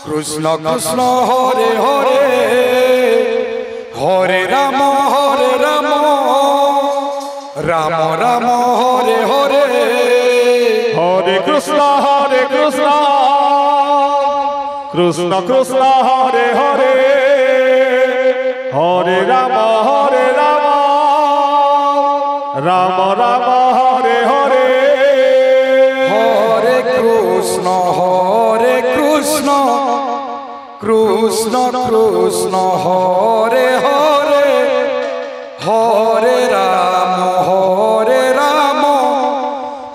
কৃষ্ণ কৃষ্ণ হরে হরে হরে রাম রাম রাম হরে হরে হরে কৃষ্ণ কৃষ্ণ কৃষ্ণ হরে হরে হরে রাম রাম রাম হরে হরে হরে কৃষ্ণ কৃষ্ণ কৃষ্ণ হরে হরে হরে রাম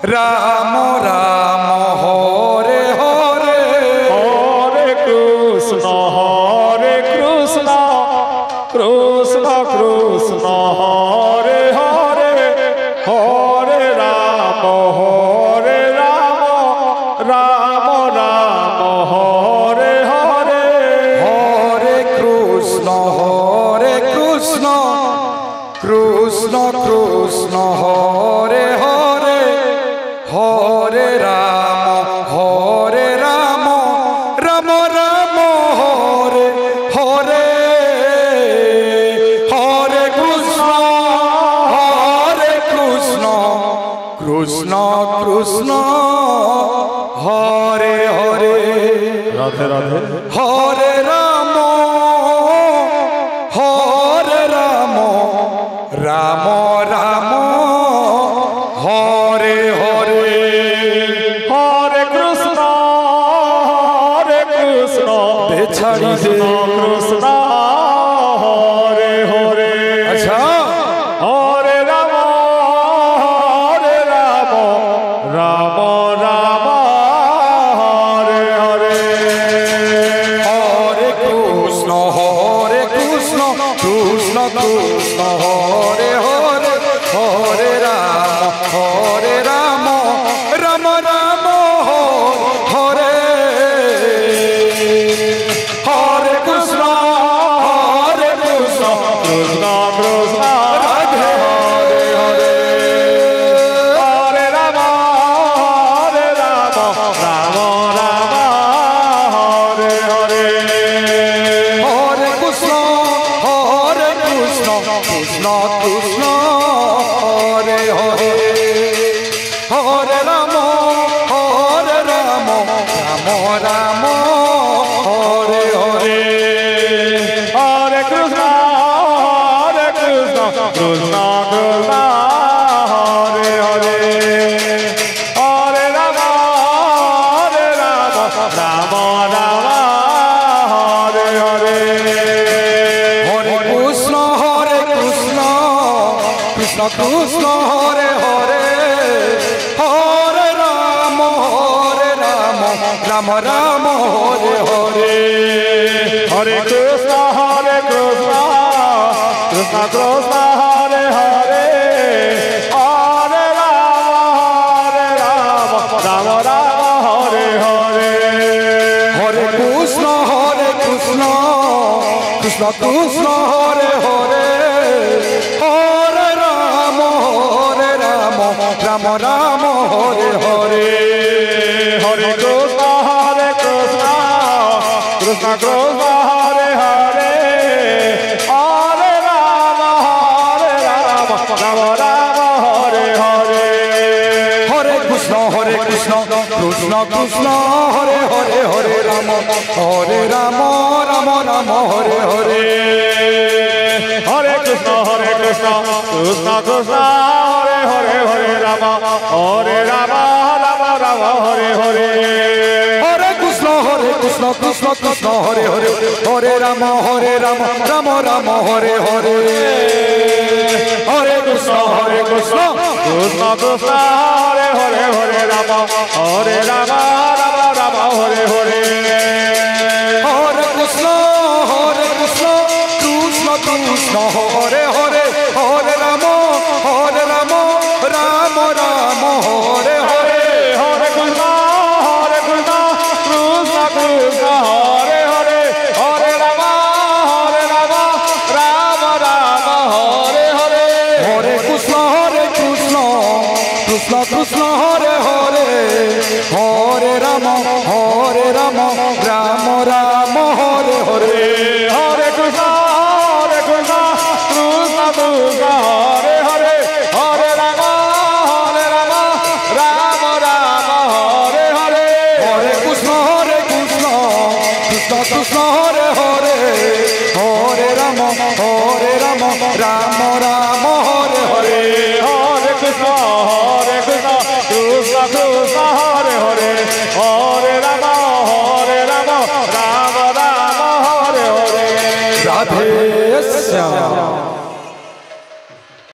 রাম রাম হরে হরে হরে কৃষ্ণ কৃষ্ণ কৃষ্ণ হরে হরে হরে রাম রাম রাম হরে হরে হরে কৃষ্ণ কৃষ্ণ কৃষ্ণ হরে হরে হরে রাম রাম রাম হরে হরে হরে কৃষ্ণ কৃষ্ণ কৃষ্ণ হরে হরে রাধে রাধে হরে রাম রাম রাম হরে হরে হরে কৃষ্ণ বেছাড়ি দে কৃষ্ণ হরে হরে আচ্ছা হরে রাম রাম রাম হরে হরে হরে কৃষ্ণ কৃষ্ণ কৃষ্ণ হরে হরে হরে রাম রাম রাম হরে হরে কৃষ্ণ কৃষ্ণ কৃষ্ণ রাধে হরে হরে হরে রাম রাম রাম হরে হরে হরে কৃষ্ণ কৃষ্ণ কৃষ্ণ হরে হরে হরে রাম রাম রাম হরে হরে হরে কৃষ্ণ কৃষ্ণ কৃষ্ণ হরে হরে হরে রাম রাম রাম হরে হরে হরে কৃষ্ণ কৃষ্ণ কৃষ্ণ হরে হরে হরে রাম রাম রাম হরে হরে হরে কৃষ্ণ কৃষ্ণ কৃষ্ণ হরে হরে হরে রাম রাম হরে হরে হরে কৃষ্ণ কৃষ্ণ কৃষ্ণ হরে হরে হরে রাম রাম রাম হরে হরে হরে কৃষ্ণ কৃষ্ণ কৃষ্ণ হরে হরে হরে রাম রাম রাম হরে হরে হরে কৃষ্ণ কৃষ্ণ কৃষ্ণ হরে হরে হরে রাম রাম রাম হরে হরে হরে কৃষ্ণ কৃষ্ণ কৃষ্ণ হরে হরে রাম রাম রাম হরে হরে হরে কৃষ্ণ কৃষ্ণ হরে হরে হরে রাম রাম রাম হরে হরে হরে কৃষ্ণ কৃষ্ণ কৃষ্ণ হরে রাম রাম